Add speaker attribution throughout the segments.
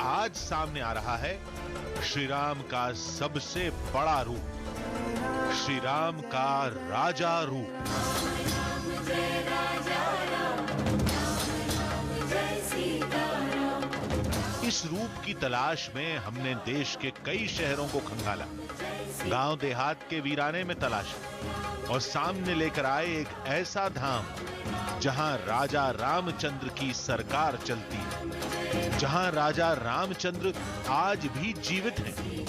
Speaker 1: आज सामने आ रहा है श्री राम का सबसे बड़ा रूप, श्री राम का राजा रूप। इस रूप की तलाश में हमने देश के कई शहरों को खंगाला, गांव देहात के वीराने में तलाशा और सामने लेकर आए एक ऐसा धाम जहां राजा रामचंद्र की सरकार चलती है, जहां राजा रामचंद्र आज भी जीवित हैं।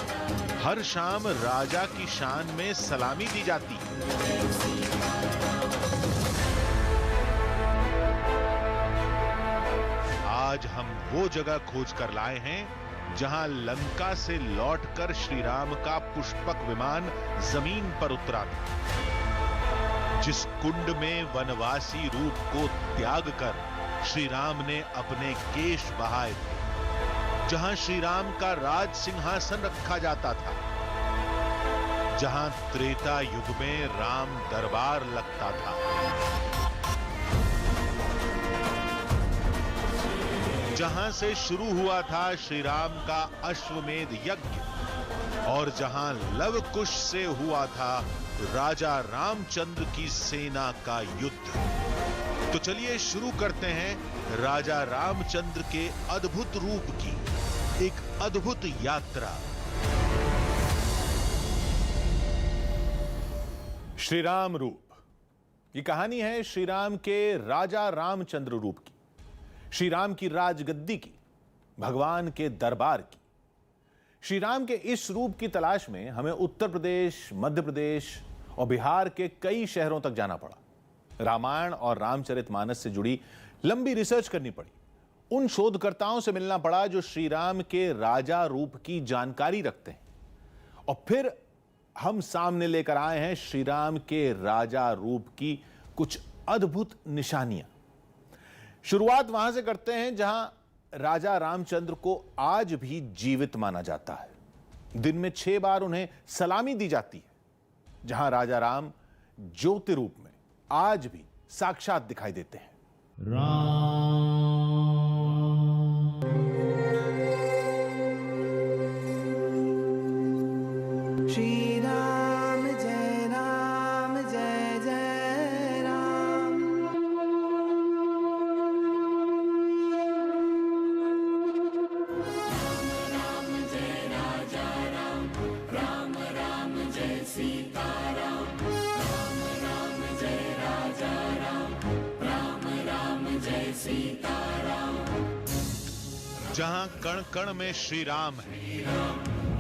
Speaker 1: हर शाम राजा की शान में सलामी दी जाती है। आज हम वो जगह खोज कर लाए हैं जहां लंका से लौटकर श्री राम का पुष्पक विमान जमीन पर उतरा था, जिस कुंड में वनवासी रूप को त्याग कर श्री राम ने अपने केश बहाए थे, जहां श्री राम का राज सिंहासन रखा जाता था, जहां त्रेता युग में राम दरबार लगता था, जहां से शुरू हुआ था श्री राम का अश्वमेध यज्ञ और जहां लव कुश से हुआ था राजा रामचंद्र की सेना का युद्ध। तो चलिए शुरू करते हैं राजा रामचंद्र के अद्भुत रूप की एक अद्भुत यात्रा। श्री राम रूप, ये कहानी है श्री राम के राजा रामचंद्र रूप की, श्री राम की राजगद्दी की, भगवान के दरबार की। श्री राम के इस रूप की तलाश में हमें उत्तर प्रदेश, मध्य प्रदेश और बिहार के कई शहरों तक जाना पड़ा। रामायण और रामचरितमानस से जुड़ी लंबी रिसर्च करनी पड़ी। उन शोधकर्ताओं से मिलना पड़ा जो श्री राम के राजा रूप की जानकारी रखते हैं। और फिर हम सामने लेकर आए हैं श्री राम के राजा रूप की कुछ अद्भुत निशानियां। शुरुआत वहां से करते हैं जहां राजा रामचंद्र को आज भी जीवित माना जाता है। दिन में 6 बार उन्हें सलामी दी जाती है, जहां राजा राम ज्योति रूप में आज भी साक्षात दिखाई देते हैं।
Speaker 2: श्री राम जय राम जय जय राम। राम जय राजा राम, राम राम जय सीता राम, राम राम जय राजा राम, राम राम जय सीता राम।
Speaker 1: जहां कण कण में श्री राम है,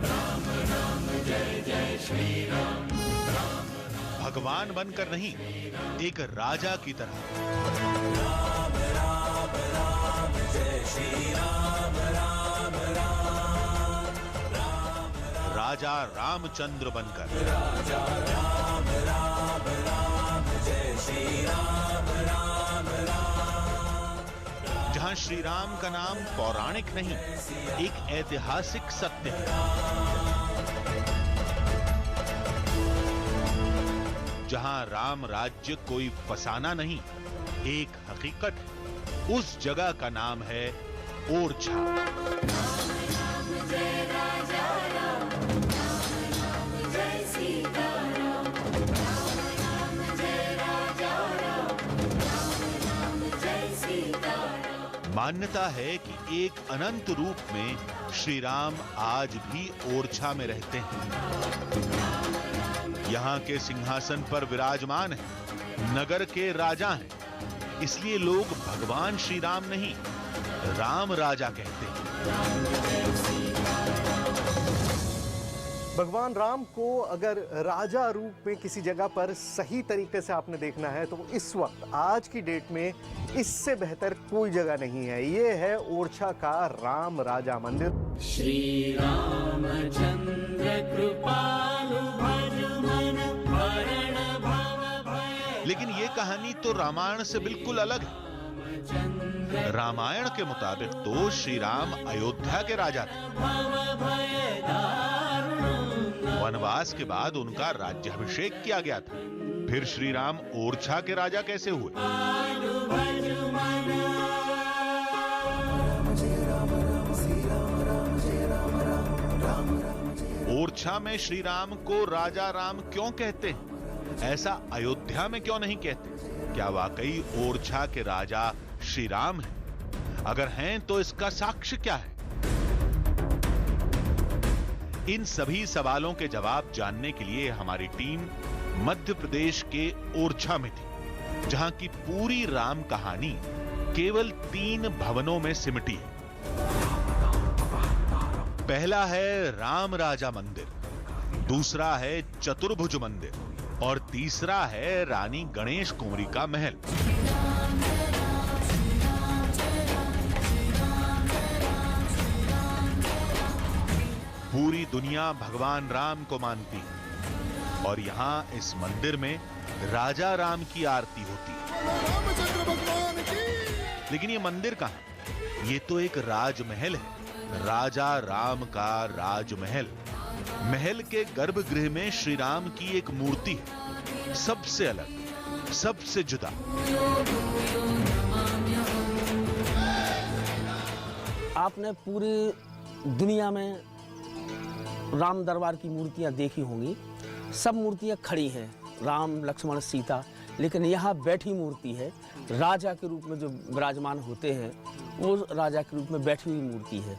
Speaker 2: राम राम जय जय श्री राम,
Speaker 1: भगवान बनकर नहीं, एक राजा की तरह।
Speaker 2: राम राम राम जय श्री राम, राम राम
Speaker 1: राजा रामचंद्र बनकर।
Speaker 2: राजा राम राम राम जय श्री राम, राम राम।
Speaker 1: जहां श्री राम का नाम पौराणिक नहीं, एक ऐतिहासिक सत्य है। जहां राम राज्य कोई फसाना नहीं, एक हकीकत है। उस जगह का नाम है ओरछा। मान्यता है कि एक अनंत रूप में श्री राम आज भी ओरछा में रहते हैं। यहाँ के सिंहासन पर विराजमान है, नगर के राजा हैं, इसलिए लोग भगवान श्री राम नहीं, राम राजा कहते हैं।
Speaker 3: भगवान राम को अगर राजा रूप में किसी जगह पर सही तरीके से आपने देखना है तो इस वक्त आज की डेट में इससे बेहतर कोई जगह नहीं है। ये है ओरछा का राम राजा मंदिर।
Speaker 2: श्री रामचंद्र कृपालु भज मन भरण भव भय।
Speaker 1: लेकिन ये कहानी तो रामायण से बिल्कुल अलग है। रामायण के मुताबिक तो श्री राम अयोध्या के राजा थे। वनवास के बाद उनका राज्याभिषेक किया गया था। फिर श्री राम ओरछा के राजा कैसे हुए?
Speaker 2: राम जय राम राम श्री राम राम।
Speaker 1: ओरछा में श्री राम को राजा राम क्यों कहते हैं? ऐसा अयोध्या में क्यों नहीं कहते? क्या वाकई ओरछा के राजा श्री राम हैं? अगर हैं तो इसका साक्ष्य क्या है? इन सभी सवालों के जवाब जानने के लिए हमारी टीम मध्य प्रदेश के ओरछा में थी, जहां की पूरी राम कहानी केवल 3 भवनों में सिमटी है। पहला है राम राजा मंदिर, दूसरा है चतुर्भुज मंदिर और तीसरा है रानी गणेश कुंवरी का महल। पूरी दुनिया भगवान राम को मानती है और यहाँ इस मंदिर में राजा राम की आरती होती है। लेकिन ये मंदिर कहाँ है? ये तो एक राजमहल है, राजा राम का राजमहल। महल के गर्भगृह में श्री राम की एक मूर्ति है, सबसे अलग, सबसे जुदा।
Speaker 4: आपने पूरी दुनिया में राम दरबार की मूर्तियां देखी होंगी। सब मूर्तियां खड़ी हैं, राम लक्ष्मण सीता, लेकिन यहाँ बैठी मूर्ति है, राजा के रूप में जो विराजमान होते हैं वो राजा के रूप में बैठी हुई मूर्ति है।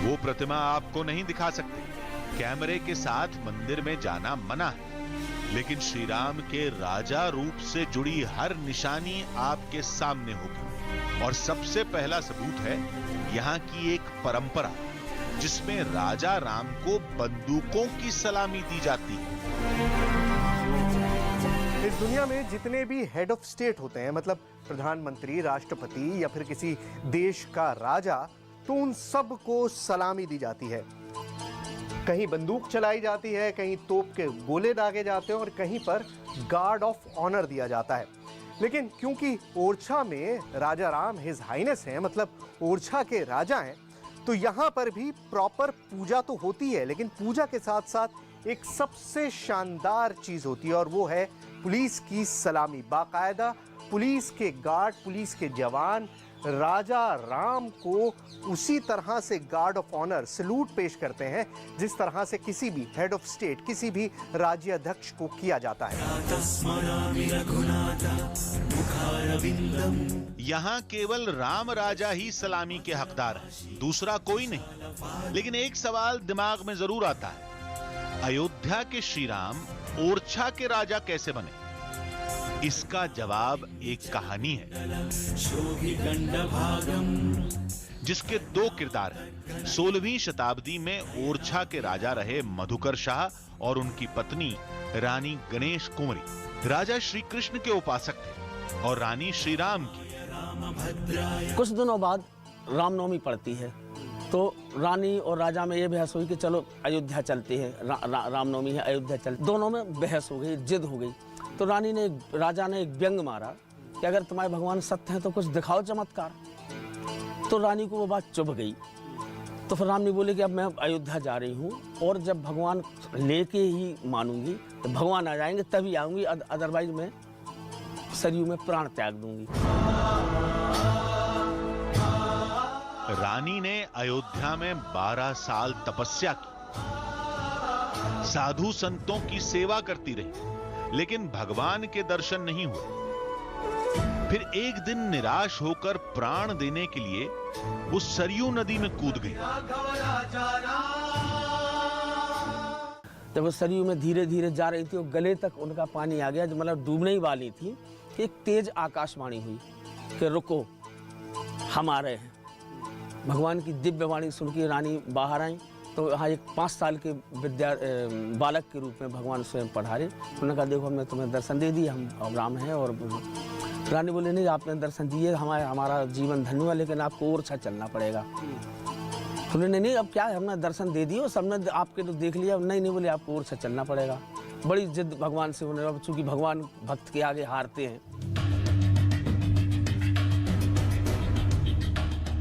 Speaker 1: वो प्रतिमा आपको नहीं दिखा सकते, कैमरे के साथ मंदिर में जाना मना है, लेकिन श्री राम के राजा रूप से जुड़ी हर निशानी आपके सामने होगी। और सबसे पहला सबूत है यहाँ की एक परंपरा, जिसमें राजा राम को बंदूकों की सलामी दी जाती है।
Speaker 3: इस दुनिया में जितने भी हेड ऑफ स्टेट होते हैं, मतलब प्रधानमंत्री, राष्ट्रपति या फिर किसी देश का राजा, तो उन सब को सलामी दी जाती है। कहीं बंदूक चलाई जाती है, कहीं तोप के गोले दागे जाते हैं और कहीं पर गार्ड ऑफ ऑनर दिया जाता है। लेकिन क्योंकि ओरछा में राजा राम हिज हाइनेस हैं, मतलब ओरछा के राजा हैं, तो यहाँ पर भी प्रॉपर पूजा तो होती है, लेकिन पूजा के साथ साथ एक सबसे शानदार चीज होती है और वो है पुलिस की सलामी। बाकायदा पुलिस के गार्ड, पुलिस के जवान राजा राम को उसी तरह से गार्ड ऑफ ऑनर सैल्यूट पेश करते हैं जिस तरह से किसी भी हेड ऑफ स्टेट, किसी भी राज्याध्यक्ष को किया जाता है।
Speaker 1: यहाँ केवल राम राजा ही सलामी के हकदार हैं, दूसरा कोई नहीं। लेकिन एक सवाल दिमाग में जरूर आता है, अयोध्या के श्री राम ओरछा के राजा कैसे बने? इसका जवाब एक कहानी है जिसके 2 किरदार हैं। 16वीं शताब्दी में ओरछा के राजा रहे मधुकर शाह और उनकी पत्नी रानी गणेश कुंवरी। राजा श्री कृष्ण के उपासक थे और रानी श्री राम की।
Speaker 4: कुछ दिनों बाद रामनवमी पड़ती है, तो रानी और राजा में ये बहस हुई कि चलो अयोध्या चलते हैं, रामनवमी है, अयोध्या चलते। दोनों में बहस हो गई, जिद हो गई। तो राजा ने एक व्यंग मारा कि अगर तुम्हारे भगवान सत्य हैं तो कुछ दिखाओ चमत्कार। तो रानी को वो बात चुभ गई। तो फिर राम ने बोले कि अब मैं अयोध्या जा रही हूँ और जब भगवान लेके ही मानूंगी, तो भगवान आ जाएंगे तभी आऊंगी, अदरवाइज मैं सरयू में प्राण त्याग दूंगी।
Speaker 1: रानी ने अयोध्या में 12 साल तपस्या की, साधु संतों की सेवा करती रही, लेकिन भगवान के दर्शन नहीं हुए। फिर एक दिन निराश होकर प्राण देने के लिए वो सरयू नदी में कूद गई।
Speaker 4: जब वो सरयू में धीरे धीरे जा रही थी, वो गले तक उनका पानी आ गया, जो मतलब डूबने ही वाली थी, कि एक तेज आकाशवाणी हुई कि रुको, हम आ रहे हैं। भगवान की दिव्य वाणी सुन के रानी बाहर आई, तो यहाँ एक 5 साल के बालक के रूप में भगवान स्वयं पधारे। उन्होंने कहा देखो हमने तुम्हें दर्शन दे दिया, हम राम हैं। और रानी बोले नहीं, आपने दर्शन दिए, हमारा जीवन धन्य हुआ, लेकिन आपको ओरछा चलना पड़ेगा। उन्होंने नहीं, अब क्या है, हमने दर्शन दे दिए, सबने आपके तो देख लिया। नहीं बोले आपको ओरछा चलना पड़ेगा। बड़ी जिद भगवान से होने, चूंकि भगवान भक्त के आगे हारते हैं।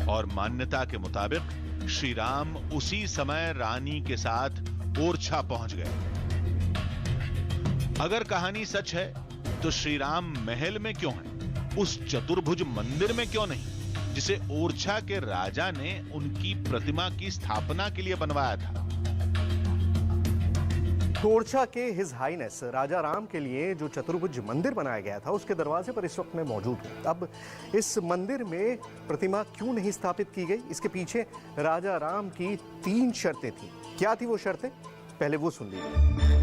Speaker 1: और मान्यता के मुताबिक श्री राम उसी समय रानी के साथ ओरछा पहुंच गए। अगर कहानी सच है तो श्री राम महल में क्यों हैं? उस चतुर्भुज मंदिर में क्यों नहीं जिसे ओरछा के राजा ने उनकी प्रतिमा की स्थापना के लिए बनवाया था?
Speaker 3: ओरछा के हिज हाइनेस राजा राम के लिए जो चतुर्भुज मंदिर बनाया गया था उसके दरवाजे पर इस वक्त मैं मौजूद हूँ। अब इस मंदिर में प्रतिमा क्यों नहीं स्थापित की गई, इसके पीछे राजा राम की 3 शर्तें थी। क्या थी वो शर्तें, पहले वो सुन लीजिए।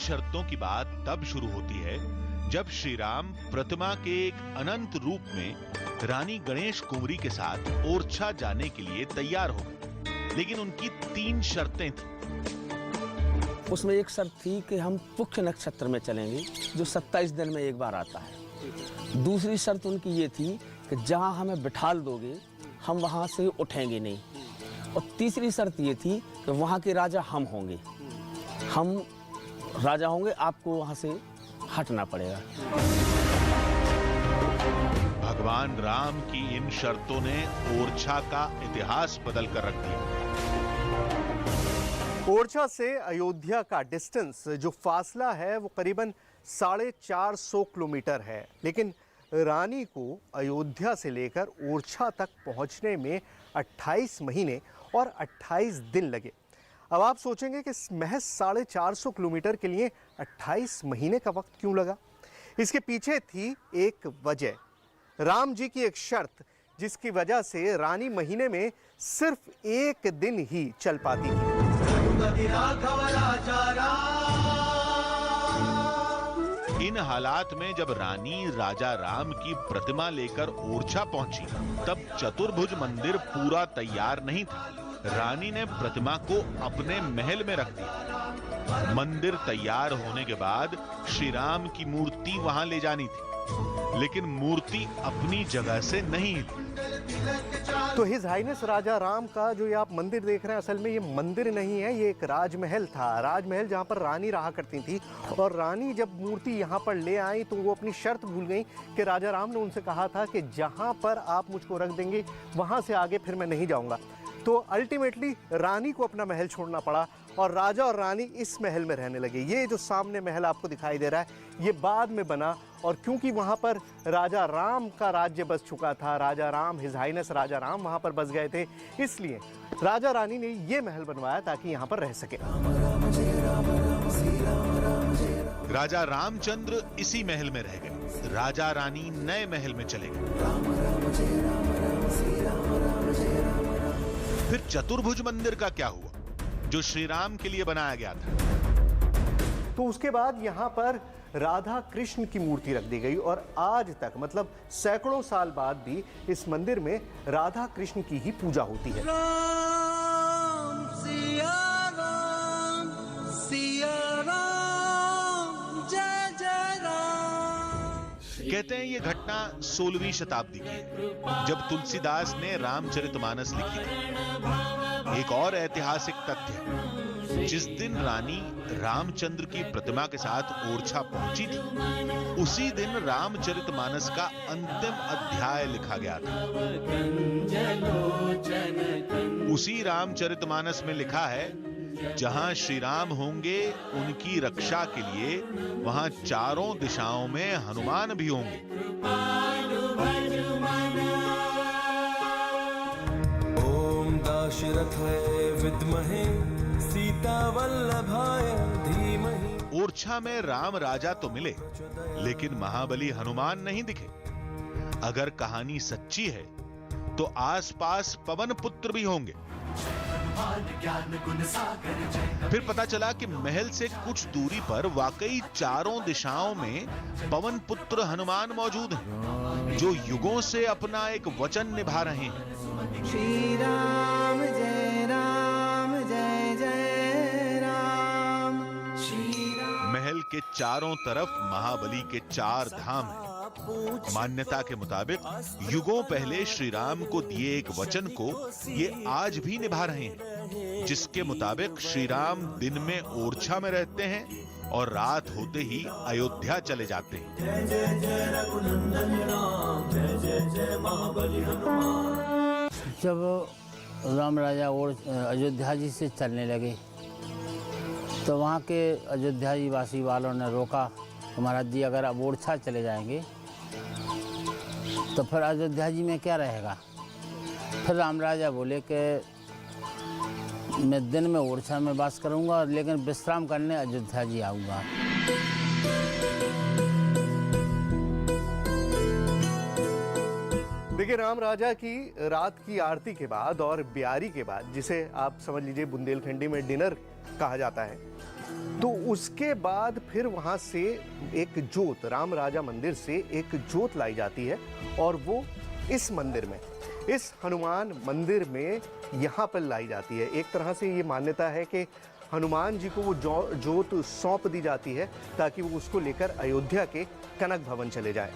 Speaker 1: शर्तों की बात तब शुरू होती है जब श्री राम प्रतिमा के एक अनंत रूप में रानी गणेश कुंवरी के साथ ओरछा जाने के लिए तैयार हो गए, लेकिन उनकी 3 शर्तें थी।
Speaker 4: उसमें एक शर्त थी कि हम पुष्य नक्षत्र में चलेंगे, जो 27 दिन में एक बार आता है। दूसरी शर्त उनकी ये थी कि जहां हमें बिठाल दोगे हम वहां से उठेंगे नहीं। और तीसरी शर्त ये थी कि वहां के राजा हम होंगे, हम राजा होंगे, आपको वहां से हटना पड़ेगा।
Speaker 1: भगवान राम की इन शर्तों ने ओरछा का इतिहास बदल कर रख दिया।
Speaker 3: ओरछा से अयोध्या का डिस्टेंस, जो फासला है, वो करीबन 450 किलोमीटर है, लेकिन रानी को अयोध्या से लेकर ओरछा तक पहुंचने में 28 महीने और 28 दिन लगे। अब आप सोचेंगे कि महज 450 किलोमीटर के लिए 28 महीने का वक्त क्यों लगा? इसके पीछे थी एक वजह, राम जी की एक शर्त, जिसकी वजह से रानी महीने में सिर्फ 1 दिन ही चल पाती थी।
Speaker 1: इन हालात में जब रानी राजा राम की प्रतिमा लेकर ओरछा पहुंची, तब चतुर्भुज मंदिर पूरा तैयार नहीं था। रानी ने प्रतिमा को अपने महल में रख दिया। मंदिर तैयार होने के बाद श्री राम की मूर्ति वहां ले जानी थी, लेकिन मूर्ति अपनी जगह से नहीं थी।
Speaker 3: तो हिज हाइनेस राजा राम का जो ये आप मंदिर देख रहे हैं, असल में ये मंदिर नहीं है, ये एक राजमहल था। राजमहल जहाँ पर रानी रहा करती थी, और रानी जब मूर्ति यहाँ पर ले आई तो वो अपनी शर्त भूल गई कि राजा राम ने उनसे कहा था कि जहाँ पर आप मुझको रख देंगे वहाँ से आगे फिर मैं नहीं जाऊँगा। तो अल्टीमेटली रानी को अपना महल छोड़ना पड़ा और राजा और रानी इस महल में रहने लगे। ये जो सामने महल आपको दिखाई दे रहा है, ये बाद में बना, और क्योंकि वहाँ पर राजा राम का राज्य बस चुका था, राजा राम, हिज हाइनेस राजा राम वहाँ पर बस गए थे, इसलिए राजा रानी ने ये महल बनवाया ताकि यहाँ पर रह सके।
Speaker 1: राजा रामचंद्र इसी महल में रह गए, राजा रानी नए महल में चले गए। फिर चतुर्भुज मंदिर का क्या हुआ, जो श्री राम के लिए बनाया गया था?
Speaker 3: तो उसके बाद यहाँ पर राधा कृष्ण की मूर्ति रख दी गई, और आज तक, मतलब सैकड़ों साल बाद भी इस मंदिर में राधा कृष्ण की ही पूजा होती है।
Speaker 2: राम सिया राम, सिया राम, जय जय राम।
Speaker 1: कहते हैं ये घटना 16वीं शताब्दी की है, जब तुलसीदास ने रामचरितमानस लिखी थी। एक और ऐतिहासिक तथ्य है, जिस दिन रानी रामचंद्र की प्रतिमा के साथ ओरछा पहुंची थी, उसी दिन रामचरितमानस का अंतिम अध्याय लिखा गया था। उसी रामचरितमानस में लिखा है, जहां श्री राम होंगे उनकी रक्षा के लिए वहां चारों दिशाओं में हनुमान भी होंगे।
Speaker 5: ओम दाशरथाय विद्महे सीता वल्लभाय धीमहि।
Speaker 1: ओरछा में राम राजा तो मिले, लेकिन महाबली हनुमान नहीं दिखे। अगर कहानी सच्ची है तो आसपास पवन पुत्र भी होंगे। फिर पता चला कि महल से कुछ दूरी पर वाकई चारों दिशाओं में पवन पुत्र हनुमान मौजूद हैं, जो युगों से अपना एक वचन निभा रहे हैं।
Speaker 2: श्री राम जय राम, जय जय राम, श्री राम।
Speaker 1: महल के चारों तरफ महाबली के 4 धाम हैं। मान्यता के मुताबिक युगों पहले श्री राम को दिए एक वचन को ये आज भी निभा रहे हैं, जिसके मुताबिक श्री राम दिन में ओरछा में रहते हैं और रात होते ही अयोध्या चले जाते हैं।
Speaker 5: जय जय जय रघुनंदन राम, जय जय जय महाबली हनुमान।
Speaker 6: जब राम राजा और अयोध्या जी से चलने लगे तो वहाँ के अयोध्या जी वासी वालों ने रोका कि महाराज जी अगर अब ओरछा चले जाएंगे तो फिर अयोध्या जी में क्या रहेगा। फिर राम राजा बोले कि मैं दिन में ओरछा में वास करूँगा लेकिन विश्राम करने अयोध्या जी आऊँगा।
Speaker 3: देखिए, राम राजा की रात की आरती के बाद और ब्यारी के बाद, जिसे आप समझ लीजिए बुंदेलखंडी में डिनर कहा जाता है, तो उसके बाद फिर वहां से एक जोत, राम राजा मंदिर से एक जोत लाई जाती है और वो इस मंदिर में, इस हनुमान मंदिर में यहाँ पर लाई जाती है। एक तरह से ये मान्यता है कि हनुमान जी को वो जोत सौंप दी जाती है ताकि वो उसको लेकर अयोध्या के कनक भवन चले जाए।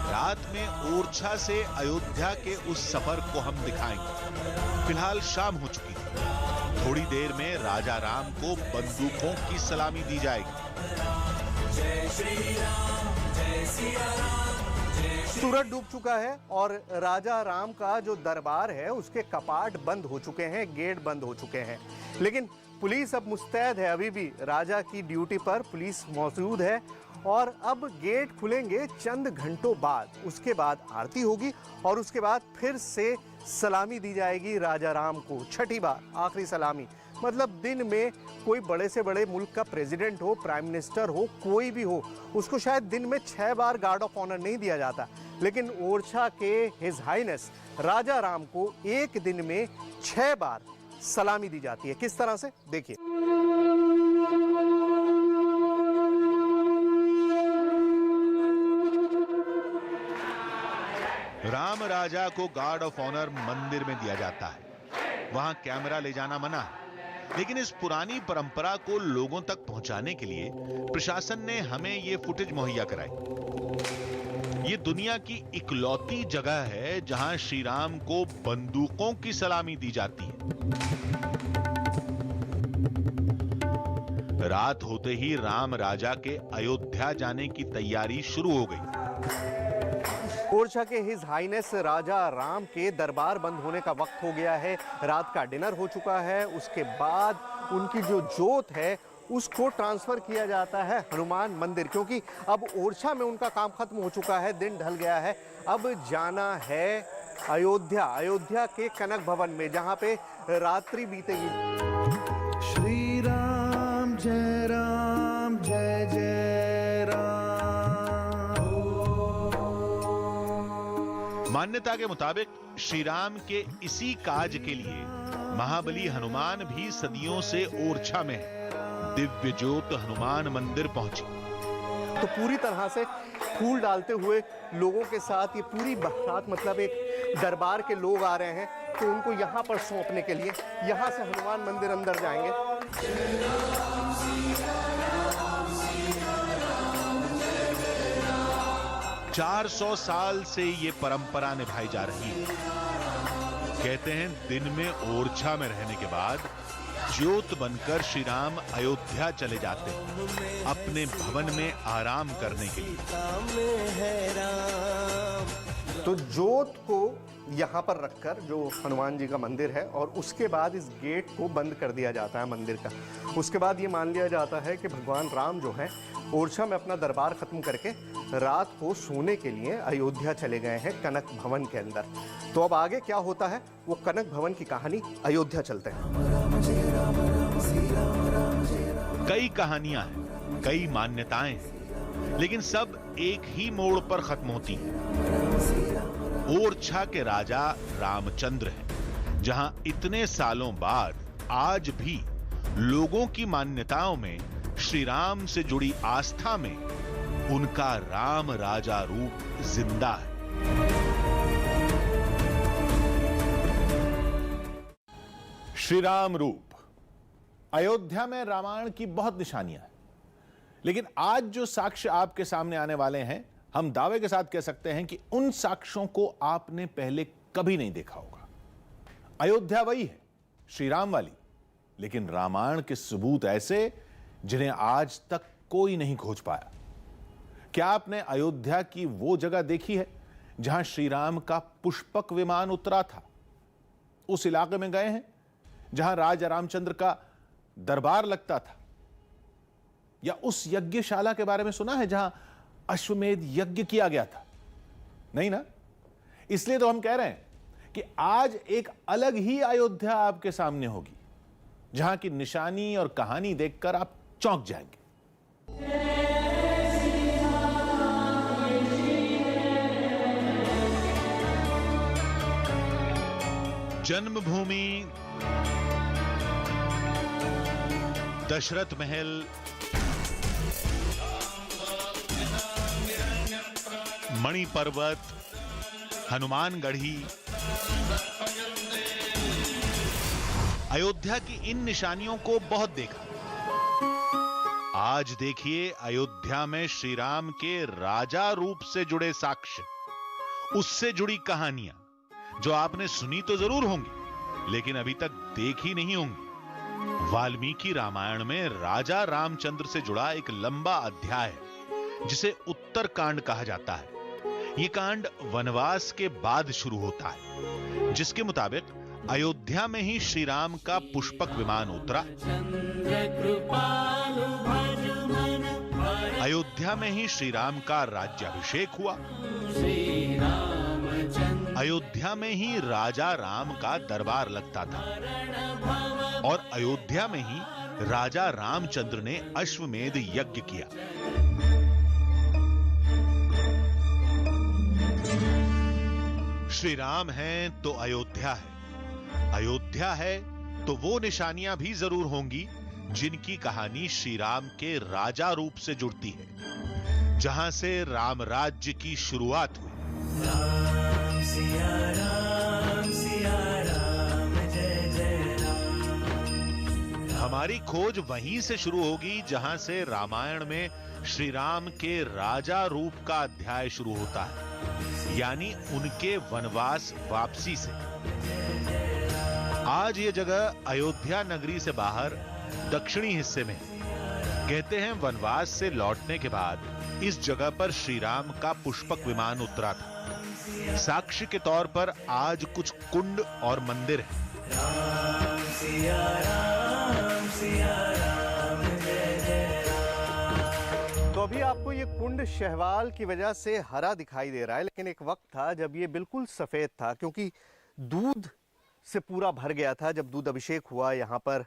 Speaker 1: रात में ओरछा से अयोध्या के उस सफर को हम दिखाएंगे। फिलहाल शाम हो चुकी है। थोड़ी देर में राजा राम को बंदूकों की सलामी दी जाएगी।
Speaker 3: सूरज डूब चुका है और राजा राम का जो दरबार है उसके कपाट बंद हो चुके हैं, गेट बंद हो चुके हैं, लेकिन पुलिस अब मुस्तैद है। अभी भी राजा की ड्यूटी पर पुलिस मौजूद है और अब गेट खुलेंगे चंद घंटों बाद। उसके बाद आरती होगी और उसके बाद फिर से सलामी दी जाएगी राजा राम को, छठी बार आखिरी सलामी। मतलब दिन में कोई बड़े से बड़े मुल्क का प्रेसिडेंट हो, प्राइम मिनिस्टर हो, कोई भी हो, उसको शायद दिन में 6 बार गार्ड ऑफ ऑनर नहीं दिया जाता, लेकिन ओरछा के हिज हाइनेस राजा राम को एक दिन में 6 बार सलामी दी जाती है। किस तरह से, देखिए।
Speaker 1: राम राजा को गार्ड ऑफ ऑनर मंदिर में दिया जाता है। वहां कैमरा ले जाना मना है, लेकिन इस पुरानी परंपरा को लोगों तक पहुंचाने के लिए प्रशासन ने हमें यह फुटेज मुहैया कराई। ये दुनिया की इकलौती जगह है जहां श्री राम को बंदूकों की सलामी दी जाती है। रात होते ही राम राजा के अयोध्या जाने की तैयारी शुरू हो गई।
Speaker 3: ओरछा के हिज हाइनेस राजा राम के दरबार बंद होने का वक्त हो गया है, रात का डिनर हो चुका है। उसके बाद उनकी जो जोत है उसको ट्रांसफर किया जाता है हनुमान मंदिर, क्योंकि अब ओरछा में उनका काम खत्म हो चुका है, दिन ढल गया है। अब जाना है अयोध्या के कनक भवन में, जहां पे रात्रि बीतेगी।
Speaker 5: श्री राम जय जय राम।
Speaker 1: मान्यता के मुताबिक श्री राम के इसी काज के लिए महाबली हनुमान भी सदियों से ओरछा में है। दिव्य ज्योत हनुमान मंदिर पहुंची
Speaker 3: तो पूरी तरह से फूल डालते हुए लोगों के साथ ये पूरी बारात, मतलब एक दरबार के लोग आ रहे हैं, तो उनको यहाँ पर सौंपने के लिए यहाँ से हनुमान मंदिर अंदर जाएंगे।
Speaker 1: 400 साल से ये परंपरा निभाई जा रही है। कहते हैं दिन में ओरछा में रहने के बाद ज्योत बनकर श्री राम अयोध्या चले जाते हैं अपने भवन में आराम करने के लिए।
Speaker 3: तो ज्योत को यहाँ पर रखकर जो हनुमान जी का मंदिर है, और उसके बाद इस गेट को बंद कर दिया जाता है मंदिर का। उसके बाद ये मान लिया जाता है कि भगवान राम जो है ओरछा में अपना दरबार खत्म करके रात को सोने के लिए अयोध्या चले गए हैं कनक भवन के अंदर। तो अब आगे क्या होता है वो कनक भवन की कहानी, अयोध्या चलते हैं।
Speaker 1: कई कहानियां हैं, कई मान्यताएं हैं, लेकिन सब एक ही मोड़ पर खत्म होती हैं। ओरछा के राजा रामचंद्र हैं, जहां इतने सालों बाद आज भी लोगों की मान्यताओं में श्री राम से जुड़ी आस्था में उनका राम राजा रूप जिंदा है। श्री राम रूप अयोध्या में रामायण की बहुत निशानियां हैं, लेकिन आज जो साक्ष्य आपके सामने आने वाले हैं, हम दावे के साथ कह सकते हैं कि उन साक्ष्यों को आपने पहले कभी नहीं देखा होगा। अयोध्या वही है, श्री राम वाली, लेकिन रामायण के सबूत ऐसे जिन्हें आज तक कोई नहीं खोज पाया। क्या आपने अयोध्या की वो जगह देखी है जहां श्री राम का पुष्पक विमान उतरा था? उस इलाके में गए हैं जहां राजा रामचंद्र का दरबार लगता था? या उस यज्ञशाला के बारे में सुना है जहां अश्वमेध यज्ञ किया गया था? नहीं ना। इसलिए तो हम कह रहे हैं कि आज एक अलग ही अयोध्या आपके सामने होगी, जहां की निशानी और कहानी देखकर आप चौंक जाएंगे।
Speaker 7: जन्मभूमि, दशरथ महल, मणि पर्वत, हनुमानगढ़ी, अयोध्या की इन निशानियों को बहुत देखा। आज देखिए अयोध्या में श्री राम के राजा रूप से जुड़े साक्ष्य, उससे जुड़ी कहानियां जो आपने सुनी तो जरूर होंगी लेकिन अभी तक देखी नहीं होंगी। वाल्मीकि रामायण में राजा रामचंद्र से जुड़ा एक लंबा अध्याय है जिसे उत्तरकांड कहा जाता है। यह कांड वनवास के बाद शुरू होता है, जिसके मुताबिक अयोध्या में ही श्री राम का पुष्पक विमान उतरा, अयोध्या में ही श्री राम का राज्याभिषेक हुआ, अयोध्या में ही राजा राम का दरबार लगता था और अयोध्या में ही राजा रामचंद्र ने अश्वमेध यज्ञ किया। श्री राम हैं तो अयोध्या है, अयोध्या है तो वो निशानियां भी जरूर होंगी जिनकी कहानी श्री राम के राजा रूप से जुड़ती है, जहां से राम राज्य की शुरुआत हुई।
Speaker 5: सिया राम जय जय राम।
Speaker 7: हमारी खोज वहीं से शुरू होगी जहां से रामायण में श्री राम के राजा रूप का अध्याय शुरू होता है, यानी उनके वनवास वापसी से। आज ये जगह अयोध्या नगरी से बाहर दक्षिणी हिस्से में है। कहते हैं वनवास से लौटने के बाद इस जगह पर श्री राम का पुष्पक विमान उतरा था। साक्ष्य के तौर पर आज कुछ कुंड और मंदिर हैं।
Speaker 5: सिया राम जय जय राम।
Speaker 3: तो अभी आपको ये कुंड शैवाल की वजह से हरा दिखाई दे रहा है, लेकिन एक वक्त था जब ये बिल्कुल सफेद था, क्योंकि दूध से पूरा भर गया था जब दूध अभिषेक हुआ यहाँ पर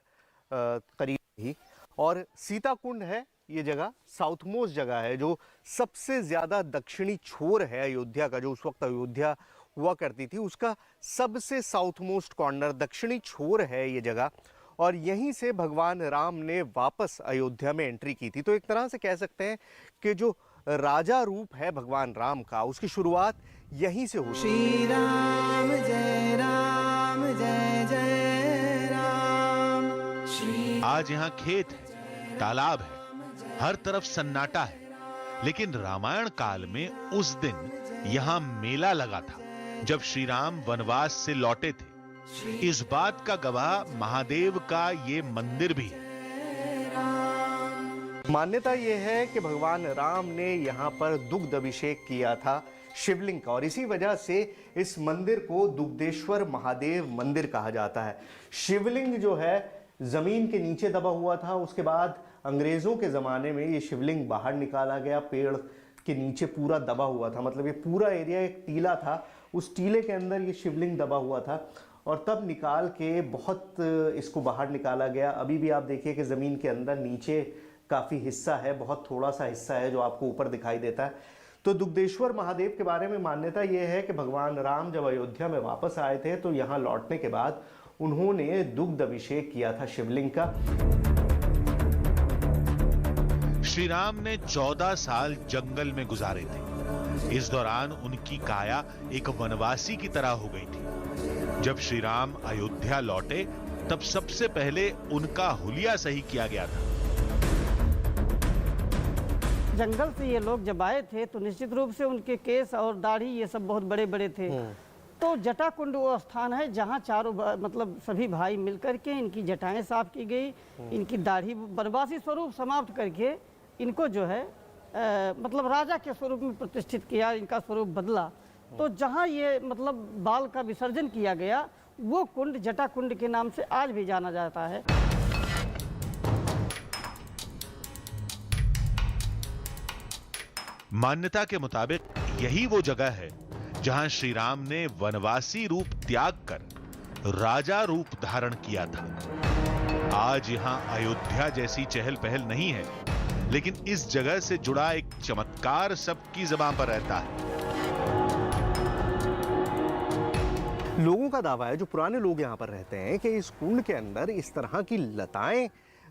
Speaker 3: करीब ही। और सीता कुंड है ये जगह, साउथ मोस्ट जगह है जो सबसे ज़्यादा दक्षिणी छोर है अयोध्या का। जो उस वक्त अयोध्या हुआ करती थी उसका सबसे साउथ मोस्ट कॉर्नर, दक्षिणी छोर है ये जगह। और यहीं से भगवान राम ने वापस अयोध्या में एंट्री की थी। तो एक तरह से कह सकते हैं कि जो राजा रूप है भगवान राम का, उसकी शुरुआत यहीं से हुई।
Speaker 5: श्री राम जय राम जय जय राम।
Speaker 7: आज यहाँ खेत है, तालाब है, हर तरफ सन्नाटा है, लेकिन रामायण काल में उस दिन यहां मेला लगा था जब श्री राम वनवास से लौटे थे। इस बात का गवाह महादेव का ये मंदिर भी है।
Speaker 3: मान्यता ये है कि भगवान राम ने यहाँ पर दुग्ध अभिषेक किया था शिवलिंग का, और इसी वजह से इस मंदिर को दुग्धेश्वर महादेव मंदिर कहा जाता है। शिवलिंग जो है जमीन के नीचे दबा हुआ था, उसके बाद अंग्रेजों के ज़माने में ये शिवलिंग बाहर निकाला गया, पेड़ के नीचे पूरा दबा हुआ था। मतलब ये पूरा एरिया एक टीला था, उस टीले के अंदर ये शिवलिंग दबा हुआ था और तब निकाल के बहुत इसको बाहर निकाला गया। अभी भी आप देखिए कि ज़मीन के अंदर नीचे काफ़ी हिस्सा है, बहुत थोड़ा सा हिस्सा है जो आपको ऊपर दिखाई देता है। तो दुग्धेश्वर महादेव के बारे में मान्यता ये है कि भगवान राम जब अयोध्या में वापस आए थे तो यहाँ लौटने के बाद उन्होंने दुग्ध अभिषेक किया था शिवलिंग का।
Speaker 7: श्री राम ने 14 साल जंगल में गुजारे थे। इस दौरान उनकी काया एक वनवासी की तरह हो गई थी। जब श्री राम अयोध्या लौटे तब सबसे पहले उनका हुलिया सही किया गया था।
Speaker 8: जंगल से ये लोग जब आए थे तो निश्चित रूप से उनके केस और दाढ़ी ये सब बहुत बड़े बड़े थे। तो जटा कुंड वो स्थान है जहाँ चारों मतलब सभी भाई मिलकर के इनकी जटाएं साफ की गई, इनकी दाढ़ी वनवासी स्वरूप समाप्त करके इनको जो है मतलब राजा के स्वरूप में प्रतिष्ठित किया, इनका स्वरूप बदला। तो जहाँ ये मतलब बाल का विसर्जन किया गया वो कुंड जटा कुंड के नाम से आज भी जाना जाता है।
Speaker 7: मान्यता के मुताबिक यही वो जगह है जहां श्री राम ने वनवासी रूप त्याग कर राजा रूप धारण किया था। आज यहां अयोध्या जैसी चहल पहल नहीं है, लेकिन इस जगह से जुड़ा एक चमत्कार सबकी जुबान पर रहता है।
Speaker 3: लोगों का दावा है, जो पुराने लोग यहाँ पर रहते हैं, कि इस कुंड के अंदर इस तरह की लताएं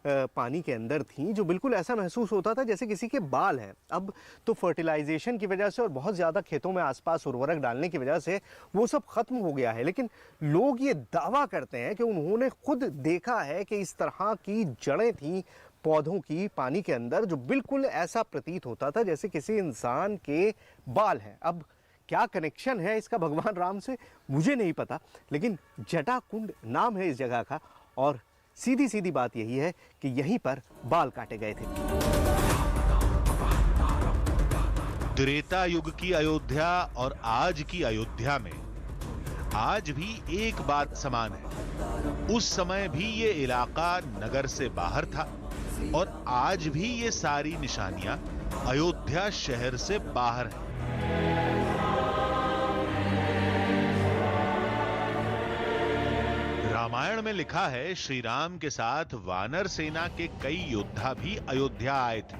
Speaker 3: पानी के अंदर थीं जो बिल्कुल ऐसा महसूस होता था जैसे किसी के बाल हैं। अब तो फर्टिलाइजेशन की वजह से और बहुत ज़्यादा खेतों में आसपास उर्वरक डालने की वजह से वो सब खत्म हो गया है, लेकिन लोग ये दावा करते हैं कि उन्होंने खुद देखा है कि इस तरह की जड़ें थीं पौधों की पानी के अंदर, जो बिल्कुल ऐसा प्रतीत होता था जैसे किसी इंसान के बाल हैं। अब क्या कनेक्शन है इसका भगवान राम से मुझे नहीं पता, लेकिन जटा कुंड नाम है इस जगह का, और सीधी सीधी बात यही है कि यहीं पर बाल काटे गए थे।
Speaker 7: त्रेता युग की अयोध्या और आज की अयोध्या में आज भी एक बात समान है। उस समय भी ये इलाका नगर से बाहर था और आज भी ये सारी निशानियां अयोध्या शहर से बाहर हैं। रामायण में लिखा है, श्री राम के साथ वानर सेना के कई योद्धा भी अयोध्या आए थे,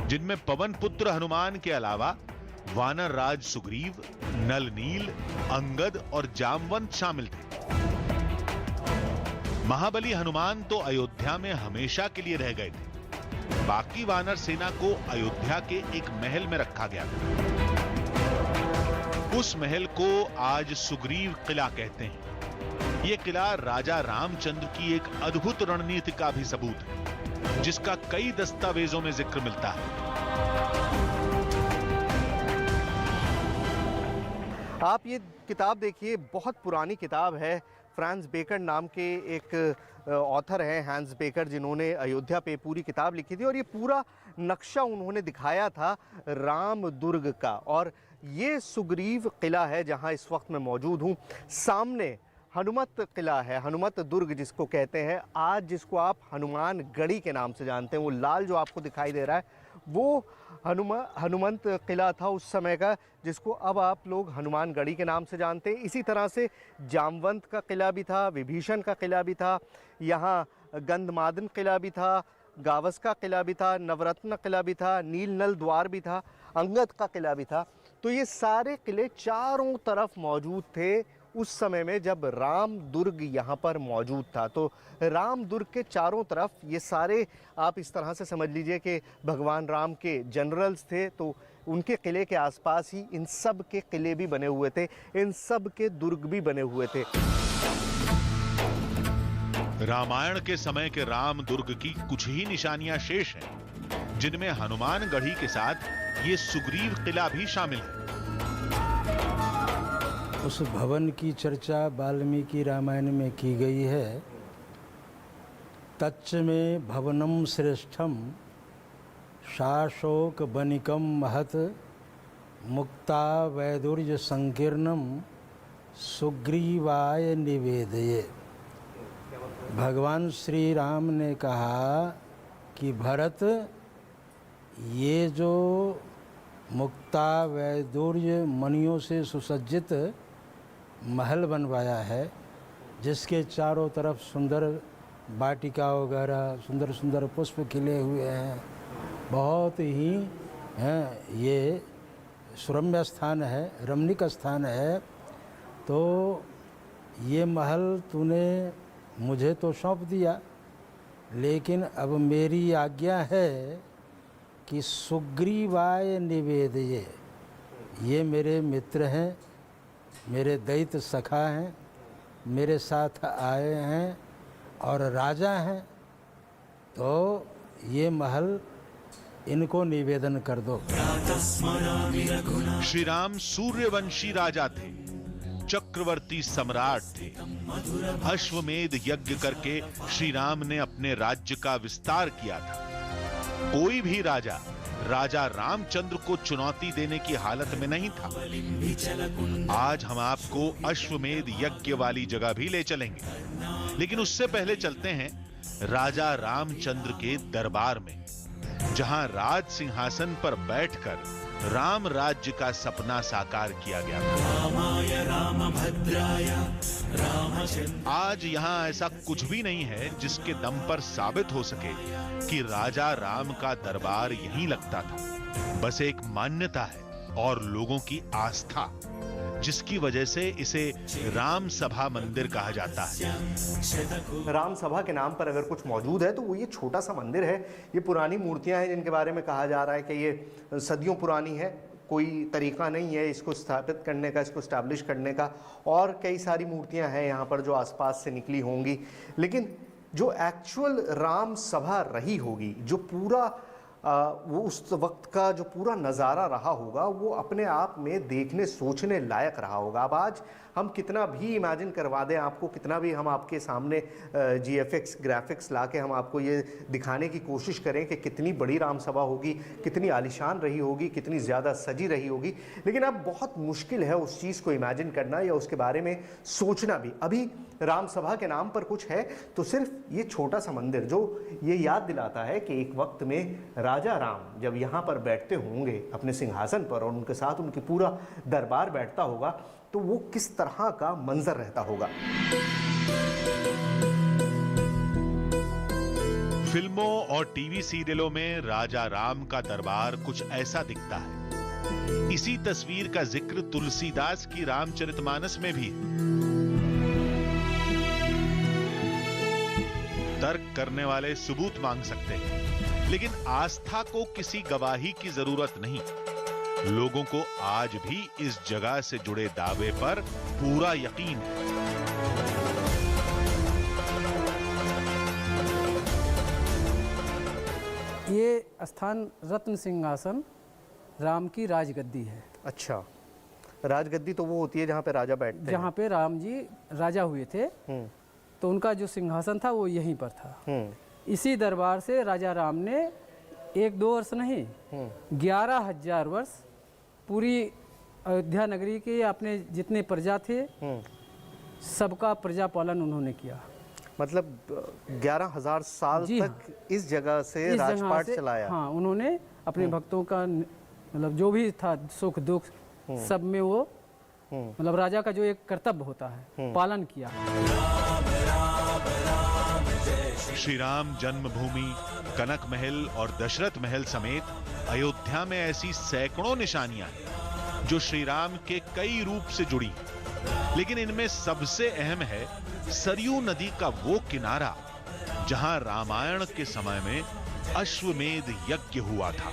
Speaker 7: जिनमें पवन पुत्र हनुमान के अलावा वानर राज सुग्रीव, नल नील, अंगद और जामवंत शामिल थे। महाबली हनुमान तो अयोध्या में हमेशा के लिए रह गए थे। बाकी वानर सेना को अयोध्या के एक महल में रखा गया था। उस महल को आज सुग्रीव किला कहते हैं। यह किला राजा रामचंद्र की एक अद्भुत रणनीति का भी सबूत है, जिसका कई दस्तावेजों में जिक्र मिलता है।
Speaker 3: आप ये किताब देखिए, बहुत पुरानी किताब है। फ्रांस बेकर नाम के एक ऑथर हैं, हैंस बेकर, जिन्होंने अयोध्या पे पूरी किताब लिखी थी, और ये पूरा नक्शा उन्होंने दिखाया था राम दुर्ग का। और ये सुग्रीव किला है जहां इस वक्त मैं मौजूद हूं। सामने हनुमत किला है, हनुमत दुर्ग जिसको कहते हैं, आज जिसको आप हनुमान गढ़ी के नाम से जानते हैं। वो लाल जो आपको दिखाई दे रहा है वो हनुमंत किला था उस समय का, जिसको अब आप लोग हनुमान गढ़ी के नाम से जानते हैं। इसी तरह से जामवंत का किला भी था, विभीषण का किला भी था, यहाँ गंधमादन किला भी था, गावस का किला भी था, नवरत्न किला भी था, नील नल द्वार भी था, अंगद का किला भी था। तो ये सारे किले चारों तरफ मौजूद थे उस समय में जब राम दुर्ग यहाँ पर मौजूद था। तो राम दुर्ग के चारों तरफ ये सारे, आप इस तरह से समझ लीजिए कि भगवान राम के जनरल्स थे, तो उनके किले के आसपास ही इन सब के किले भी बने हुए थे, इन सब के दुर्ग भी बने हुए थे।
Speaker 7: रामायण के समय के राम दुर्ग की कुछ ही निशानियां शेष हैं, जिनमें हनुमान गढ़ी के साथ ये सुग्रीव किला भी शामिल है।
Speaker 9: उस भवन की चर्चा वाल्मीकि रामायण में की गई है। तच्च में भवनम श्रेष्ठम शाशोक बनिकम महत मुक्ता वैदुर्य संकीर्णम सुग्रीवाय निवेदये। भगवान श्री राम ने कहा कि भरत, ये जो मुक्ता वैदुर्य मणियों से सुसज्जित महल बनवाया है, जिसके चारों तरफ सुंदर वाटिका वगैरह, सुंदर सुंदर पुष्प खिले हुए हैं, बहुत ही हैं, ये सुरम्य स्थान है, रमणीक स्थान है। तो ये महल तूने मुझे तो सौंप दिया, लेकिन अब मेरी आज्ञा है कि सुग्रीवाय निवेदये। ये मेरे मित्र हैं, मेरे दैत्य सखा हैं, मेरे साथ आए हैं और राजा हैं, तो ये महल इनको निवेदन कर दो।
Speaker 7: श्री राम सूर्यवंशी राजा थे, चक्रवर्ती सम्राट थे। अश्वमेध यज्ञ करके श्री राम ने अपने राज्य का विस्तार किया था। कोई भी राजा राजा रामचंद्र को चुनौती देने की हालत में नहीं था। आज हम आपको अश्वमेध यज्ञ वाली जगह भी ले चलेंगे, लेकिन उससे पहले चलते हैं राजा रामचंद्र के दरबार में, जहां राज सिंहासन पर बैठकर राम राज्य का सपना साकार किया गया था। आज यहां ऐसा कुछ भी नहीं है जिसके दम पर साबित हो सके कि राजा राम का दरबार यहीं लगता था। बस एक मान्यता है और लोगों की आस्था, जिसकी वजह से इसे राम सभा मंदिर कहा जाता है।
Speaker 3: राम सभा के नाम पर अगर कुछ मौजूद है तो वो ये छोटा सा मंदिर है। ये पुरानी मूर्तियां हैं जिनके बारे में कहा जा रहा है कि ये सदियों पुरानी है, कोई तरीका नहीं है इसको स्थापित करने का, इसको स्टैब्लिश करने का। और कई सारी मूर्तियां हैं यहाँ पर जो आसपास से निकली होंगी, लेकिन जो एक्चुअल राम सभा रही होगी, जो पूरा वो उस वक्त का जो पूरा नज़ारा रहा होगा, वो अपने आप में देखने सोचने लायक रहा होगा। अब आज हम कितना भी इमेजिन करवा दें आपको, कितना भी हम आपके सामने GFX ग्राफिक्स लाके हम आपको ये दिखाने की कोशिश करें कि कितनी बड़ी राम सभा होगी, कितनी आलीशान रही होगी, कितनी ज़्यादा सजी रही होगी, लेकिन अब बहुत मुश्किल है उस चीज़ को इमेजिन करना या उसके बारे में सोचना भी। अभी राम सभा के नाम पर कुछ है तो सिर्फ ये छोटा सा मंदिर जो ये याद दिलाता है कि एक वक्त में राजा राम जब यहाँ पर बैठते होंगे अपने सिंहासन पर और उनके साथ उनकी पूरा दरबार बैठता होगा, तो वो किस तरह का मंजर रहता होगा।
Speaker 7: फिल्मों और टीवी सीरियलों में राजा राम का दरबार कुछ ऐसा दिखता है। इसी तस्वीर का जिक्र तुलसीदास की रामचरितमानस में भी है। तर्क करने वाले सबूत मांग सकते हैं, लेकिन आस्था को किसी गवाही की जरूरत नहीं। लोगों को आज भी इस जगह से जुड़े दावे पर पूरा यकीन है।
Speaker 10: ये स्थान रत्न सिंहासन राम की राजगद्दी है।
Speaker 3: अच्छा, राजगद्दी तो वो होती है जहाँ पे राजा बैठते हैं।
Speaker 10: जहाँ पे राम जी राजा हुए थे, तो उनका जो सिंहासन था वो यहीं पर था। इसी दरबार से राजा राम ने 1-2 वर्ष नहीं 11,000 वर्ष पूरी अयोध्या नगरी के अपने जितने प्रजा थे सबका प्रजा पालन उन्होंने किया।
Speaker 3: मतलब 11,000 साल तक इस जगह से राजपाट चलाया।
Speaker 10: हाँ, उन्होंने अपने भक्तों का मतलब जो भी था सुख दुख सब में वो मतलब राजा का जो एक कर्तव्य होता है पालन किया।
Speaker 7: श्री राम जन्मभूमि, कनक महल और दशरथ महल समेत अयोध्या में ऐसी सैकड़ों निशानियां हैं जो श्री राम के कई रूप से जुड़ी, लेकिन इनमें सबसे अहम है सरयू नदी का वो किनारा जहां रामायण के समय में अश्वमेध यज्ञ हुआ था।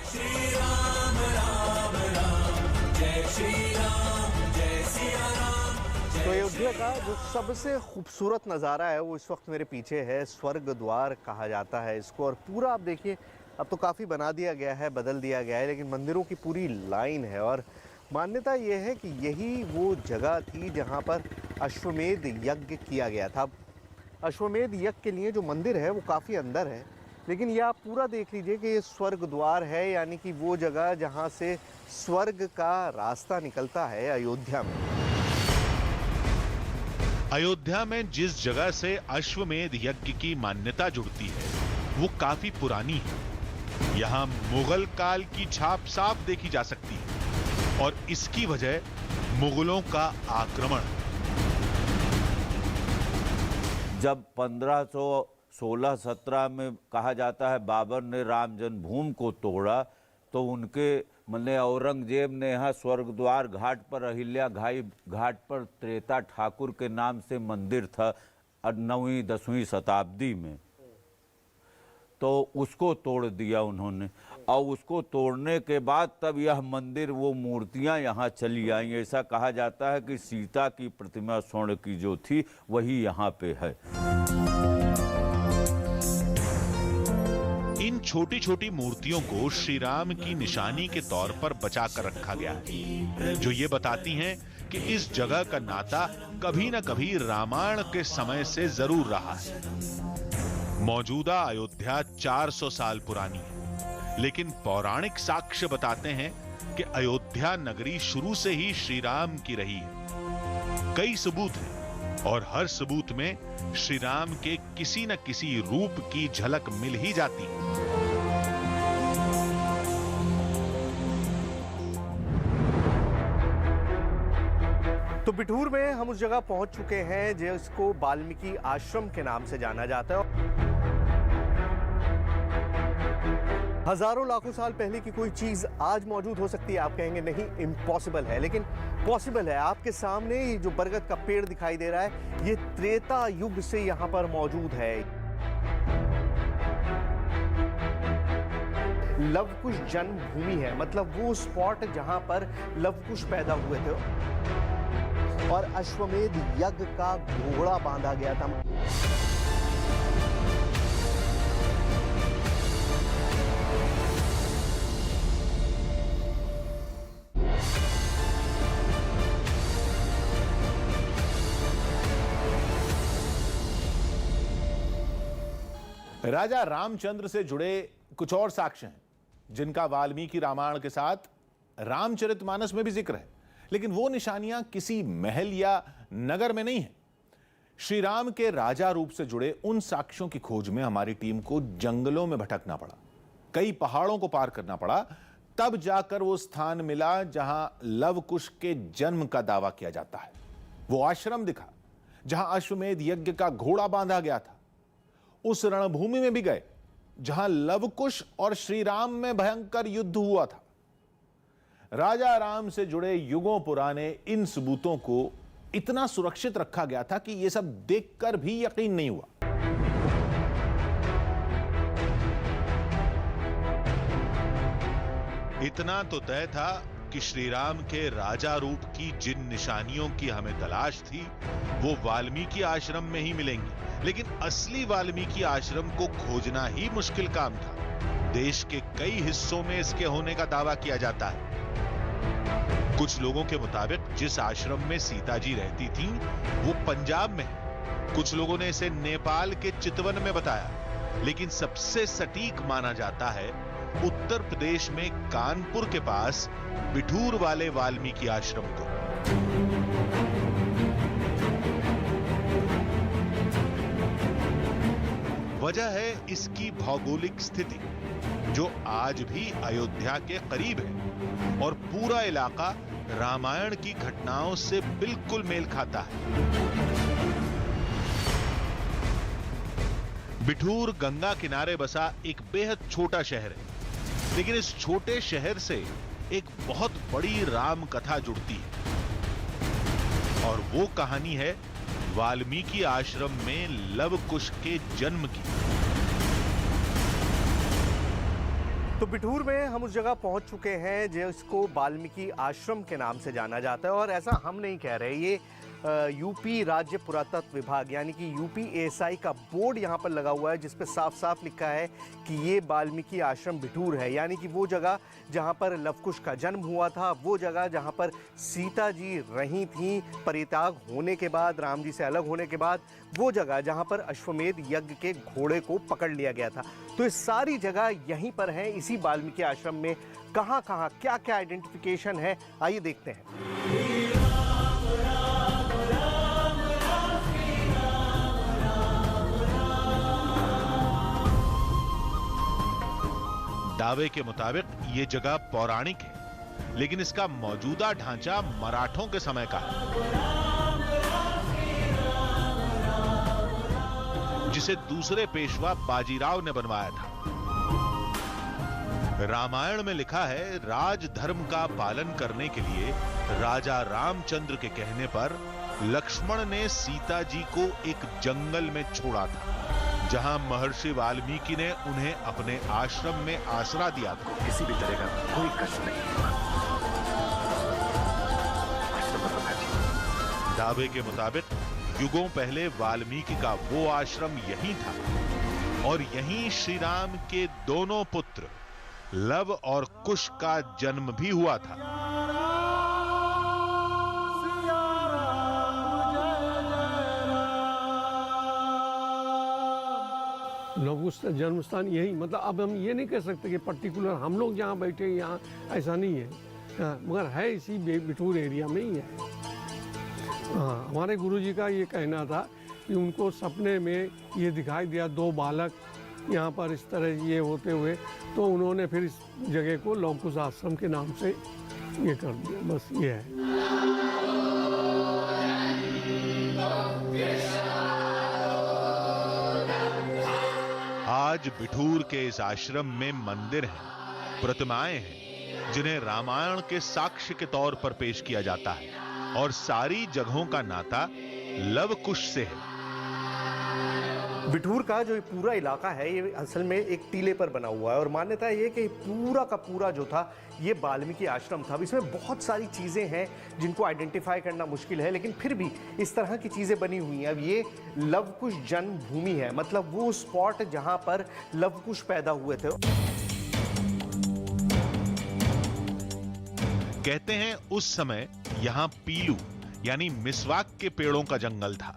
Speaker 3: तो अयोध्या का जो सबसे खूबसूरत नज़ारा है वो इस वक्त मेरे पीछे है। स्वर्ग द्वार कहा जाता है इसको, और पूरा आप देखिए अब तो काफ़ी बना दिया गया है, बदल दिया गया है, लेकिन मंदिरों की पूरी लाइन है। और मान्यता ये है कि यही वो जगह थी जहाँ पर अश्वमेध यज्ञ किया गया था। अश्वमेध यज्ञ के लिए जो मंदिर है वो काफ़ी अंदर है, लेकिन ये आप पूरा देख लीजिए कि ये स्वर्ग द्वार है, यानी कि वो जगह जहाँ से स्वर्ग का रास्ता निकलता है अयोध्या में।
Speaker 7: अयोध्या में जिस जगह से अश्वमेध यज्ञ की मान्यता जुड़ती है वो काफी पुरानी है। यहां मुगल काल की छाप साफ देखी जा सकती है और इसकी वजह मुगलों का आक्रमण।
Speaker 11: जब 1516-17 में कहा जाता है बाबर ने राम जन्मभूमि को तोड़ा, तो उनके मतलब औरंगजेब ने यहाँ स्वर्ग द्वार घाट पर अहिल्या घाट पर त्रेता ठाकुर के नाम से मंदिर था 9वीं-10वीं शताब्दी में, तो उसको तोड़ दिया उन्होंने। और उसको तोड़ने के बाद तब यह मंदिर वो मूर्तियाँ यहाँ चली आई। ऐसा कहा जाता है कि सीता की प्रतिमा स्वर्ण की जो थी वही यहाँ पे है।
Speaker 7: इन छोटी छोटी मूर्तियों को श्री राम की निशानी के तौर पर बचा कर रखा गया है, जो ये बताती हैं कि इस जगह का नाता कभी न कभी रामायण के समय से जरूर रहा है। मौजूदा अयोध्या 400 साल पुरानी है, लेकिन पौराणिक साक्ष्य बताते हैं कि अयोध्या नगरी शुरू से ही श्री राम की रही है। कई सबूत हैं और हर सबूत में श्री राम के किसी न किसी रूप की झलक मिल ही जाती है।
Speaker 3: तो बिठूर में हम उस जगह पहुंच चुके हैं जिसको वाल्मीकि आश्रम के नाम से जाना जाता है। हजारों लाखों साल पहले की कोई चीज आज मौजूद हो सकती है, आप कहेंगे नहीं इम्पॉसिबल है, लेकिन पॉसिबल है। आपके सामने ये जो बरगद का पेड़ दिखाई दे रहा है, ये त्रेता युग से यहां पर मौजूद है। लवकुश जन्मभूमि है, मतलब वो स्पॉट जहां पर लवकुश पैदा हुए थे और अश्वमेध यज्ञ का घोड़ा बांधा गया था।
Speaker 1: राजा रामचंद्र से जुड़े कुछ और साक्ष्य हैं जिनका वाल्मीकि रामायण के साथ रामचरितमानस में भी जिक्र है, लेकिन वो निशानियां किसी महल या नगर में नहीं है। श्री राम के राजा रूप से जुड़े उन साक्ष्यों की खोज में हमारी टीम को जंगलों में भटकना पड़ा, कई पहाड़ों को पार करना पड़ा, तब जाकर वो स्थान मिला जहां लवकुश के जन्म का दावा किया जाता है। वो आश्रम दिखा जहां अश्वमेध यज्ञ का घोड़ा बांधा गया था। उस रणभूमि में भी गए जहां लवकुश और श्री राम में भयंकर युद्ध हुआ था। राजा राम से जुड़े युगों पुराने इन सबूतों को इतना सुरक्षित रखा गया था कि यह सब देखकर भी यकीन नहीं हुआ।
Speaker 7: इतना तो तय था कि श्री राम के राजा रूप की जिन निशानियों की हमें तलाश थी वो वाल्मीकि आश्रम में ही मिलेंगी, लेकिन असली वाल्मीकि आश्रम को खोजना ही मुश्किल काम था। देश के कई हिस्सों में इसके होने का दावा किया जाता है। कुछ लोगों के मुताबिक जिस आश्रम में सीता जी रहती थीं, वो पंजाब में है। कुछ लोगों ने इसे नेपाल के चितवन में बताया, लेकिन सबसे सटीक माना जाता है उत्तर प्रदेश में कानपुर के पास बिठूर वाले वाल्मीकि आश्रम को। वजह है इसकी भौगोलिक स्थिति, जो आज भी अयोध्या के करीब है और पूरा इलाका रामायण की घटनाओं से बिल्कुल मेल खाता है। बिठूर गंगा किनारे बसा एक बेहद छोटा शहर है, लेकिन इस छोटे शहर से एक बहुत बड़ी राम कथा जुड़ती है और वो कहानी है वाल्मीकि आश्रम में लवकुश के जन्म की।
Speaker 3: तो बिठूर में हम उस जगह पहुंच चुके हैं जिसको वाल्मीकि आश्रम के नाम से जाना जाता है। और ऐसा हम नहीं कह रहे, ये यूपी राज्य पुरातत्व विभाग यानी कि यूपीएसआई का बोर्ड यहाँ पर लगा हुआ है जिस पे साफ साफ लिखा है कि ये वाल्मीकि आश्रम बिठूर है, यानी कि वो जगह जहाँ पर लवकुश का जन्म हुआ था, वो जगह जहाँ पर सीता जी रही थीं परित्याग होने के बाद, राम जी से अलग होने के बाद, वो जगह जहाँ पर अश्वमेध यज्ञ के घोड़े को पकड़ लिया गया था। तो ये सारी जगह यहीं पर है, इसी वाल्मीकि आश्रम में। कहाँ कहाँ क्या क्या आइडेंटिफिकेशन है, आइए देखते हैं।
Speaker 7: दावे के मुताबिक ये जगह पौराणिक है, लेकिन इसका मौजूदा ढांचा मराठों के समय का है, जिसे दूसरे पेशवा बाजीराव ने बनवाया था। रामायण में लिखा है, राजधर्म का पालन करने के लिए राजा रामचंद्र के कहने पर लक्ष्मण ने सीता जी को एक जंगल में छोड़ा था, जहां महर्षि वाल्मीकि ने उन्हें अपने आश्रम में आसरा दिया था।
Speaker 3: किसी भी तरह का कोई कष्ट नहीं हुआ।
Speaker 7: दावे के मुताबिक युगों पहले वाल्मीकि का वो आश्रम यहीं था और यहीं श्री राम के दोनों पुत्र लव और कुश का जन्म भी हुआ था।
Speaker 12: लवकुश का जन्म स्थान यही, मतलब अब हम ये नहीं कह सकते कि पर्टिकुलर हम लोग जहाँ बैठे यहाँ, ऐसा नहीं है। हाँ, मगर है इसी बिठूर एरिया में ही है। हाँ, हमारे गुरुजी का ये कहना था कि उनको सपने में ये दिखाई दिया 2 बालक यहाँ पर इस तरह ये होते हुए, तो उन्होंने फिर इस जगह को लवकुश आश्रम के नाम से ये कर दिया। बस ये है।
Speaker 7: आज बिठूर के इस आश्रम में मंदिर हैं, प्रतिमाएं हैं, जिन्हें रामायण के साक्ष्य के तौर पर पेश किया जाता है, और सारी जगहों का नाता लवकुश से है।
Speaker 3: बिठूर का जो पूरा इलाका है ये असल में एक टीले पर बना हुआ है और मान्यता है ये कि पूरा का पूरा जो था ये वाल्मीकि आश्रम था। इसमें बहुत सारी चीज़ें हैं जिनको आइडेंटिफाई करना मुश्किल है, लेकिन फिर भी इस तरह की चीज़ें बनी हुई हैं। अब ये लवकुश जन्मभूमि है, मतलब वो स्पॉट जहां पर लवकुश पैदा हुए थे।
Speaker 7: कहते हैं उस समय यहां पीलू यानी मिस्वाक के पेड़ों का जंगल था,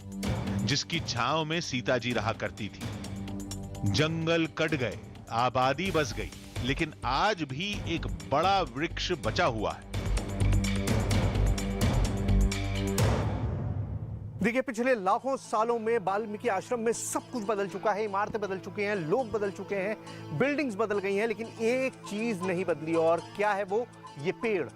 Speaker 7: जिसकी छांव में सीता जी रहा करती थी। जंगल कट गए, आबादी बस गई, लेकिन आज भी एक बड़ा वृक्ष बचा हुआ है।
Speaker 3: देखिए, पिछले लाखों सालों में वाल्मीकि आश्रम में सब कुछ बदल चुका है। इमारतें बदल चुकी हैं, लोग बदल चुके हैं, बिल्डिंग्स बदल गई हैं, लेकिन एक चीज नहीं बदली। और क्या है वो? ये पेड़।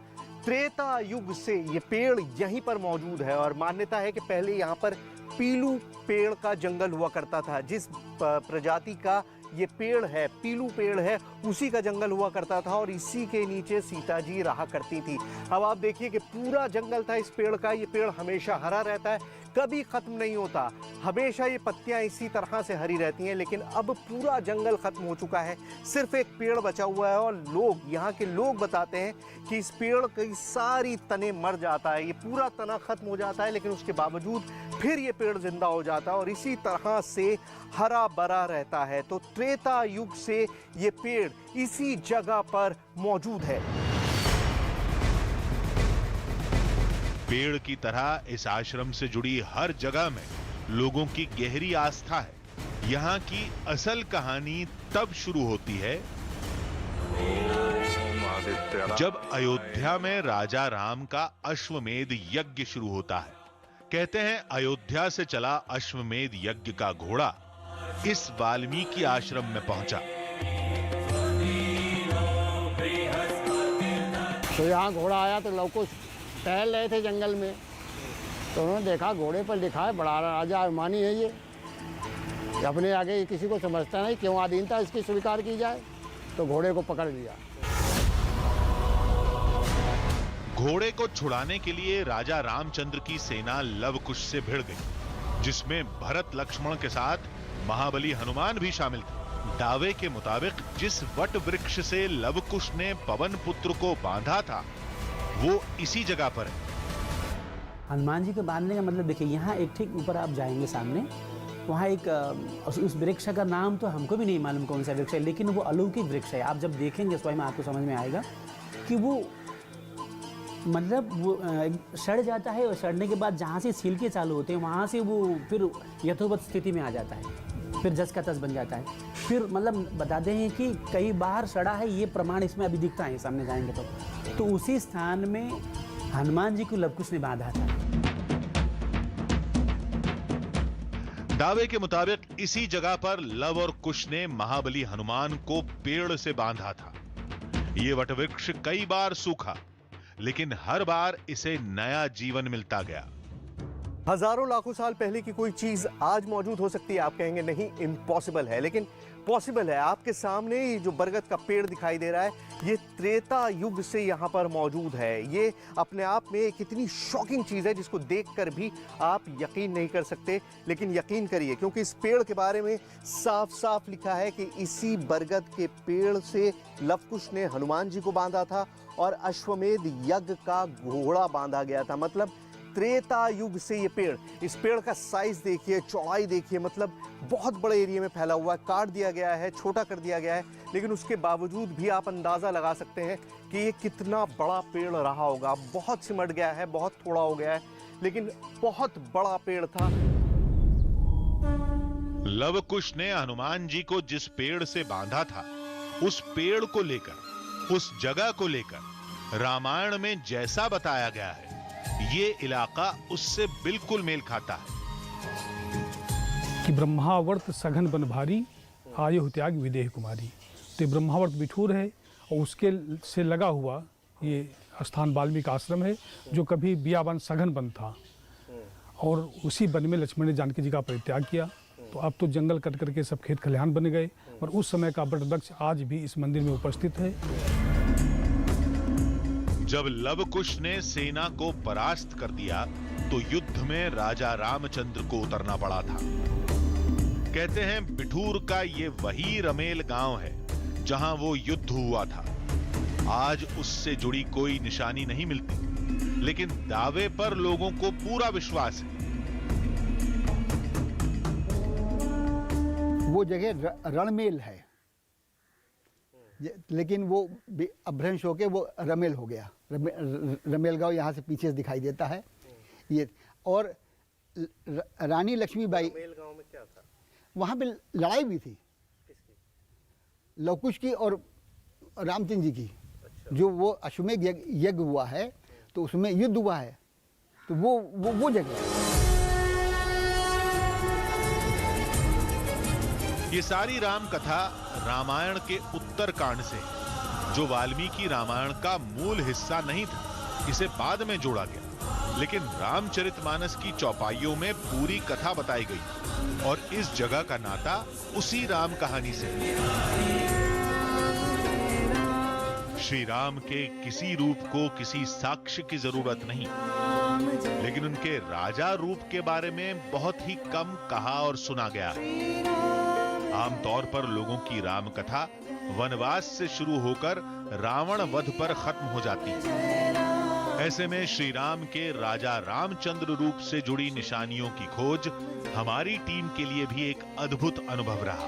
Speaker 3: त्रेता युग से ये पेड़ यहीं पर मौजूद है और मान्यता है कि पहले यहाँ पर पीलू पेड़ का जंगल हुआ करता था। जिस प्रजाति का ये पेड़ है, पीलू पेड़ है, उसी का जंगल हुआ करता था और इसी के नीचे सीता जी रहा करती थी। अब आप देखिए कि पूरा जंगल था इस पेड़ का। ये पेड़ हमेशा हरा रहता है, कभी खत्म नहीं होता, हमेशा ये पत्तियां इसी तरह से हरी रहती हैं। लेकिन अब पूरा जंगल खत्म हो चुका है, सिर्फ एक पेड़ बचा हुआ है और लोग, यहाँ के लोग बताते हैं कि इस पेड़ की सारी तने मर जाता है, ये पूरा तना खत्म हो जाता है, लेकिन उसके बावजूद फिर ये पेड़ जिंदा हो जाता है और इसी तरह से हरा भरा रहता है। तो त्रेता युग से ये पेड़ इसी जगह पर मौजूद है।
Speaker 7: पेड़ की तरह इस आश्रम से जुड़ी हर जगह में लोगों की गहरी आस्था है। यहाँ की असल कहानी तब शुरू होती है जब अयोध्या में राजा राम का अश्वमेध यज्ञ शुरू होता है। कहते हैं अयोध्या से चला अश्वमेध यज्ञ का घोड़ा इस वाल्मीकि आश्रम में पहुंचा।
Speaker 13: तो यहाँ घोड़ा आया तो लवकुश टहल रहे थे जंगल में, तो उन्होंने देखा घोड़े पर लिखा है बड़ा राजा अभिमानी है ये अपने आगे किसी को समझता नहीं, क्यों अधीनता इसकी स्वीकार की जाए, तो घोड़े को पकड़ लिया।
Speaker 7: घोड़े को छुड़ाने के लिए राजा रामचंद्र की सेना लवकुश से भिड़ गई, जिसमें भरत लक्ष्मण के साथ महाबली हनुमान भी शामिल थे। दावे के मुताबिक जिस वट वृक्ष से लवकुश ने पवन पुत्र को बांधा था वो इसी जगह पर है।
Speaker 4: हनुमान जी के बांधने का मतलब देखिए, यहाँ एक ठीक ऊपर आप जाएंगे सामने, वहाँ एक उस वृक्ष का नाम तो हमको भी नहीं मालूम कौन सा वृक्ष है, लेकिन वो अलौकिक वृक्ष है। आप जब देखेंगे स्वयं आपको समझ में आएगा कि वो मतलब वो सड़ जाता है और सड़ने के बाद जहाँ से छिलके चालू होते हैं वहाँ से वो फिर यथोवत स्थिति में आ जाता है, फिर जस का तस बन जाता है। फिर मतलब बताते हैं कि कई बार सड़ा है, ये प्रमाण इसमें अभी दिखता है सामने जाएंगे तो उसी स्थान में हनुमान जी को लवकुश ने बांधा था।
Speaker 7: दावे के मुताबिक इसी जगह पर लव और कुश ने महाबली हनुमान को पेड़ से बांधा था। ये वटवृक्ष कई बार सूखा, लेकिन हर बार इसे नया जीवन मिलता गया।
Speaker 3: हजारों लाखों साल पहले की कोई चीज आज मौजूद हो सकती है, आप कहेंगे नहीं इम्पॉसिबल है, लेकिन पॉसिबल है। आपके सामने ये जो बरगद का पेड़ दिखाई दे रहा है, ये त्रेता युग से यहाँ पर मौजूद है। ये अपने आप में एक इतनी शॉकिंग चीज है जिसको देखकर भी आप यकीन नहीं कर सकते, लेकिन यकीन करिए क्योंकि इस पेड़ के बारे में साफ साफ लिखा है कि इसी बरगद के पेड़ से लवकुश ने हनुमान जी को बांधा था और अश्वमेध यज्ञ का घोड़ा बांधा गया था। मतलब त्रेता युग से ये पेड़, इस पेड़ का साइज देखिए, चौड़ाई देखिए, मतलब बहुत बड़े एरिया में फैला हुआ है। काट दिया गया है, छोटा कर दिया गया है, लेकिन उसके बावजूद भी आप अंदाजा लगा सकते हैं कि ये कितना बड़ा पेड़ रहा होगा। बहुत सिमट गया है, बहुत थोड़ा हो गया है, लेकिन बहुत बड़ा पेड़ था।
Speaker 7: लव कुश ने हनुमान जी को जिस पेड़ से बांधा था, उस पेड़ को लेकर, उस जगह को लेकर रामायण में जैसा बताया गया है, ये इलाका उससे बिल्कुल मेल खाता है।
Speaker 14: कि ब्रह्मावर्त सघन बन भारी, आयु त्याग विदेह कुमारी। तो ये ब्रह्मावर्त बिठूर है और उसके से लगा हुआ ये स्थान वाल्मीकि आश्रम है, जो कभी बियाबान सघन वन था, और उसी वन में लक्ष्मण ने जानकी जी का परित्याग किया। तो अब तो जंगल कट करके सब खेत खलिहान बन गए, और उस समय का वट वृक्ष आज भी इस मंदिर में उपस्थित है।
Speaker 7: जब लव कुश ने सेना को परास्त कर दिया तो युद्ध में राजा रामचंद्र को उतरना पड़ा था। कहते हैं बिठूर का ये वही रमेल गांव है जहां वो युद्ध हुआ था। आज उससे जुड़ी कोई निशानी नहीं मिलती, लेकिन दावे पर लोगों को पूरा विश्वास है।
Speaker 15: वो जगह रणमेल है, लेकिन वो अभ्रंश होके वो रमेल हो गया। रमेल गांव यहाँ से पीछे से दिखाई देता है ये। और रानी लक्ष्मीबाई,
Speaker 3: रमेल गांव में क्या था?
Speaker 15: वहाँ पे लड़ाई भी थी, लवकुश की और रामचंद्र जी की। अच्छा। जो वो अश्वमेध यज्ञ हुआ है, तो उसमें युद्ध हुआ है, तो वो जगह।
Speaker 7: ये सारी राम कथा रामायण के उत्तरकांड से, जो वाल्मीकि रामायण का मूल हिस्सा नहीं था, इसे बाद में जोड़ा गया। लेकिन रामचरितमानस की चौपाइयों में पूरी कथा बताई गई, और इस जगह का नाता उसी राम कहानी से। श्री राम के किसी रूप को किसी साक्ष्य की जरूरत नहीं, लेकिन उनके राजा रूप के बारे में बहुत ही कम कहा और सुना गया है। आमतौर पर लोगों की राम कथा वनवास से शुरू होकर रावण वध पर खत्म हो जाती है। ऐसे में श्री राम के राजा रामचंद्र रूप से जुड़ी निशानियों की खोज हमारी टीम के लिए भी एक अद्भुत अनुभव रहा।